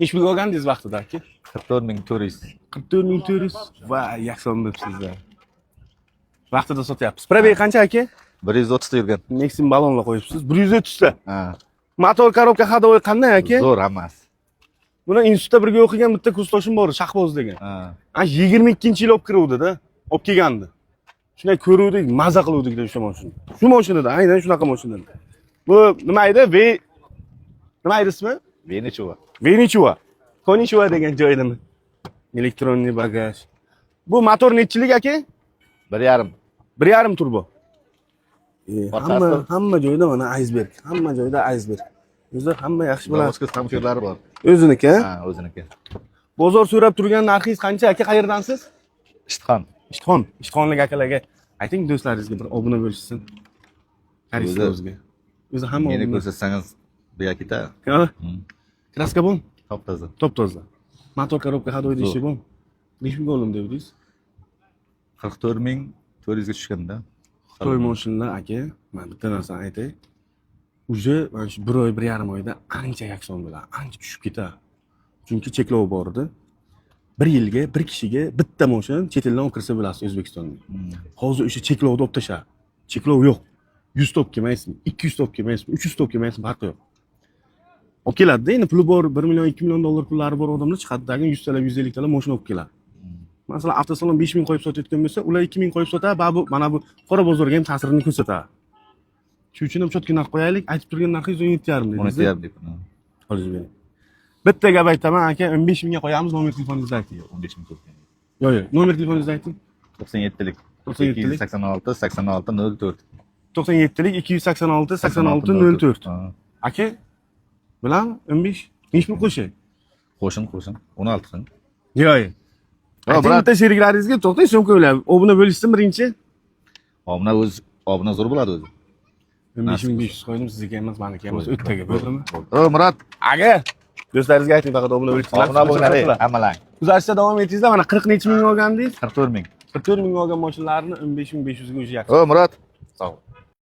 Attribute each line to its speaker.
Speaker 1: Necha pulga olgandingiz vaqtida aka?
Speaker 2: 44.400.
Speaker 1: 44.400. Voy, yakson debsizlar. Vaqtida sotyapsiz. Probeg qancha aka?
Speaker 2: 130 ta yurgan.
Speaker 1: Nexim balonlar qo'yibsiz. 130 ta.
Speaker 2: Ha.
Speaker 1: Motor, korobka, ходовой qanday aka?
Speaker 2: Zo'r hammasi.
Speaker 1: Buni institutda birga o'qigan bitta kursdoshim bor, Shahboz degan.
Speaker 2: Ha.
Speaker 1: Ana 22-yil olib kiruvdi-da, olib kelgandi. Shunday ko'ruvdik, maza qiluvdik o'sha mashina. Shu mashinada, aynan shunaqa mashinada. Bu nima edi? Nima edi ismi?
Speaker 2: Venichova.
Speaker 1: Venichova. Konnichiwa degan joydami? Elektronniy bagaj. Bu motor nechilik aka?
Speaker 2: 1.5.
Speaker 1: 1.5 turbo.
Speaker 2: Orqasi-
Speaker 1: Hamma joyda mana iceberg. Hamma joyda iceberg. O'zi hamma yaxshi bo'ladi.
Speaker 2: Zavodskiy samshirlari bor.
Speaker 1: O'ziniki, ha?
Speaker 2: Ha, o'ziniki.
Speaker 1: Bozor so'rab turgan narxingiz qancha aka? Qayerdansiz?
Speaker 2: Ishtixon.
Speaker 1: Ishtixonlik akalarga ayting, do'stlaringizga bir obuna bo'lishsin. Qaraysiz o'ziga. O'zi hamma
Speaker 2: Meni
Speaker 1: obuna.
Speaker 2: ko'rsatsangiz bu yakita.
Speaker 1: Ha? Kraska bo'm,
Speaker 2: Top toza.
Speaker 1: top-toza. Motor, korobka, ходовой ishi bo'm. Necha pulga oldim dedingiz?
Speaker 2: 44.400 ga tushganda.
Speaker 1: Xitoy mashinalar aka, men bitta narsani aytay. Uje mana shu 1 oy, 1.5 oyda ancha yakson bo'ladi, ancha tushib ketadi. Chunki cheklov bor edi. 1 yilga bir kishiga bitta mashina chet eldan olib kirsa bo'lasiz O'zbekistonga. Hozir o'sha cheklovni olib tashladi. Cheklov yo'q. 100 top kelmaysizmi, 200 top kelmaysizmi, 300 top kelmaysizmi, farqi yo'q. Olib keladi-da, endi puli bor, 1 million, 2 million dollar pullari bor odamlar chiqadi-dagi 100 talar, 150 talar mashina olib keladi. Masalan, avtosalon 5000 qo'yib sotayotgan bo'lsa, ular 2000 qo'yib sotadi, mana bu qora bozorga ham ta'sirini ko'rsatadi. Shuning uchun ham chotki narx qo'yaylik, aytib turgan narxingiz 17.5 dedingiz.
Speaker 2: 17.5 deb.
Speaker 1: Hozir bering. Bitta gap aytaman aka, 15 mingga qo'yamiz, nomer telefoningizni ayting.
Speaker 2: 15 ming to'pgan.
Speaker 1: Yo'q, nomer telefoningizni ayting.
Speaker 2: 97lik.
Speaker 1: 97lik.
Speaker 2: 286 86 04.
Speaker 1: 97lik 286 86 04. Aka, bilan 15 necha pul qo'shay?
Speaker 2: Qo'shin. 16 so'm.
Speaker 1: Yo'q.
Speaker 2: birat.
Speaker 1: Bitta sheriklaringizga to'xtang, so'm qo'yinglar. Obuna bo'lishsin birinchi.
Speaker 2: Obuna zo'r bo'ladi o'zi.
Speaker 1: 15500 qo'ydim, sizga emas, meniki emas, o'ttaga bo'ldimi?
Speaker 2: Murat,
Speaker 1: Aka, do'stlaringizga ayting, faqat obuna bo'lishsin.
Speaker 2: obuna bo'linglar, hammalang.
Speaker 1: Kuzatishda davom etingizlar. Mana 40 necha ming olgandingiz?
Speaker 2: 44 ming.
Speaker 1: 44 ming olgan mashinalarni 15500 ga o'sha yaxshi.
Speaker 2: Murat.
Speaker 1: Sog' bo'ling.